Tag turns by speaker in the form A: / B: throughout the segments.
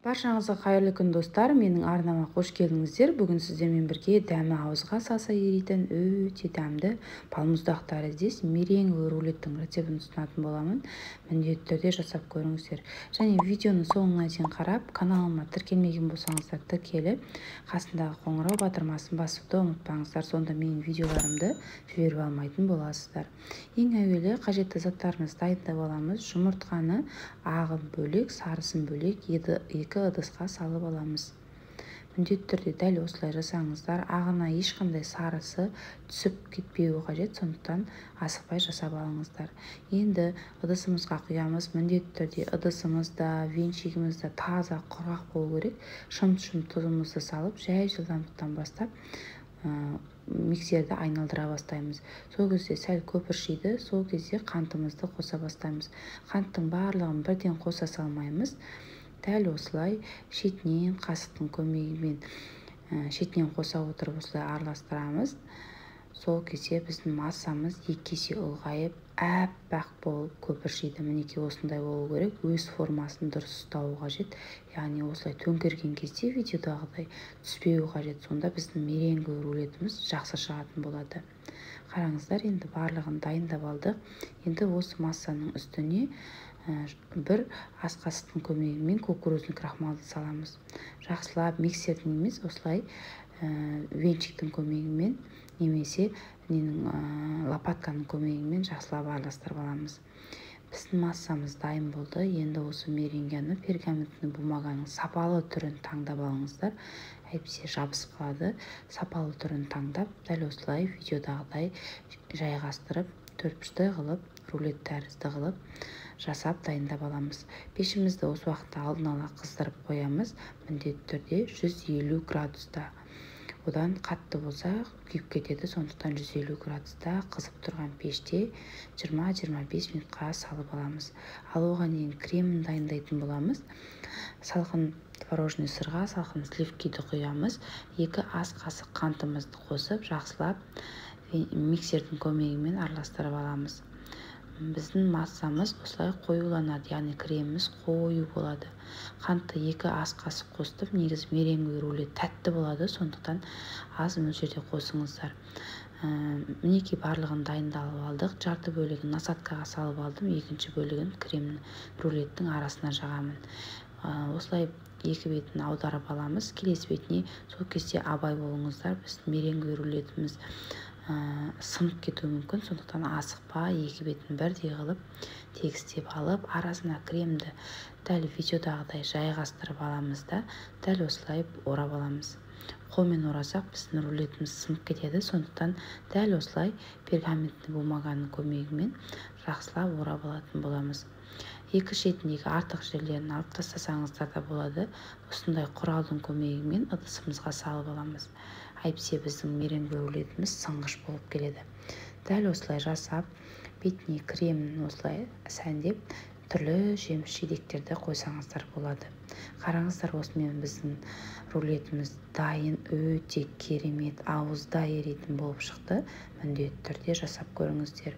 A: Баршаңызға қайырлы күн достар, менің арнама қош келдіңіздер. Бүгін сіздермен бірге дәмі ауызға салса еритін өте дәмді балмұздақтар іздес меренгі рулеттің рецептін ұсынатын боламын. Міндетті түрде жасап көріңіздер. Және видеоны соңына дейін қарап, каналыма тіркелмеген болсаңыздар тіркеліп, қасындағы қоңырау батырмасын басуды ұмытпаңыздар. Сонда менің видеоларымды жіберіп алмайтын боласыздар. Ең әуелі қажетті заттарымызды дайындап аламыз. Жұмыртқаны ағын бөлек, сарысын бөлек, екі ыдысқа салып аламыз. Міндетті түрде дәл осылай жасаңыздар. Ағына ешқандай сарысы түсіп кетпеуі қажет, сондықтан асықпай жасап алыңыздар. Енді ыдысымызға құямыз. Міндетті түрде ыдысымызда, венчигімізді таза құрғақ болу керек. Шым-шым тұзымызды салып, жай жылдамдықтан бастап миксерді айналдыра бастаймыз. Сол кезде сәл көпіршиді, сол кезде қантымызды қоса бастаймыз. Қанттың барлығын бірден қоса салмаймыз. Дәл осылай шетінен қасықтың көмегімен шетінен қоса отырып осылай араластырамыз. Сол кезде біздің массамыз екі есе ұлғайып, әппақ болып көпіршиді. Мінекей осындай болу керек. Өз формасын дұрыс ұстауы қажет. Яғни осылай төңкерген кезде видеодағыдай түспеуі қажет. Сонда біздің меренгі рулетіміз жақсы шығатын болады. Қараңыздар, енді барлығын дайындап алдық. Енді осы массаның үстіне бір ас қасықтың көмегімен кукурузный крахмалды саламыз. Жақсылап миксердің емес, осылай венчиктің көмегімен немесе лопатканың көмегімен жақсылап араластырып аламыз. Біздің массамыз дайын болды. Енді осы меренгені пергаментный бумаганың сапалы түрін таңдап алыңыздар. Әйтпесе жабысып қалады. Сапалы түрін таңдап, дәл осылай видеодағыдай жайғастырып, төртбұрыштай қылып, рулет тәрізді қылып жасап дайындап аламыз. Пешімізді осы уақытта алдын ала қыздырып қоямыз. Міндетті түрде 150 градуста. Одан қатты болса күйіп кетеді, сондықтан 150 градуста қызып тұрған пеште 20-25 минутқа салып аламыз. Ал оған дейін кремін дайындайтын боламыз. Салқын творожный сырға салқын сливкиді құямыз. 2 ас қасық қантымызды қосып, жақсылап миксердің көмегімен араластырып аламыз. Біздің массамыз осылай қоюланады, яғни креміміз қою болады. Қантты 2 ас қасық қостым. Негізі меренгі рулет тәтті болады, сондықтан аз мөлшерде қосыңыздар. Мінекей барлығын дайындалып алдық. Жарты бөлігін насаткаға салып алдым, екінші бөлігін крем рулеттің арасына жағамын. Осылай екі бетін аударып аламыз. Келесі бетіне сол кезде абай болыңыздар. Біздің меренгі рулетіміз сынып кетуі мүмкін, сондықтан асықпа, екі бетін бірдей қылып тегістеп алып, арасына кремді дәл видеодағыдай жайғастырып аламыз да, дәл осылай орап аламыз. Қолмен орасақ біздің рулетіміз сынып кетеді, сондықтан дәл осылай пергаментный бумаганың көмегімен жақсылап орап алатын боламыз. Екі шетіндегі артық жерлерін алып тастасаңыздар да болады. Осындай құралдың көмегімен ыдысымызға салып аламыз. Әйтпесе біздің меренгі рулетіміз сынғыш болып келеді. Дәл осылай жасап, бетіне кремін осылай сәндеп, түрлі жеміс жидектерді қойсаңыздар болады. Қараңыздар, осымен біздің рулетіміз дайын, өте керемет, ауызда еритін болып шықты. Міндетті түрде жасап көріңіздер.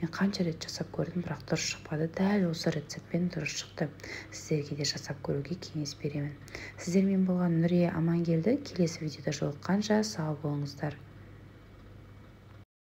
A: Мен қанша рет жасап көрдім, бірақ дұрыс шықпады. Дәл осы рецептпен дұрыс шықты. Сіздерге де жасап көруге кеңес беремін. Сіздермен болған Нұрия Амангелді. Келесі видеода жолыққанша сау болыңыздар.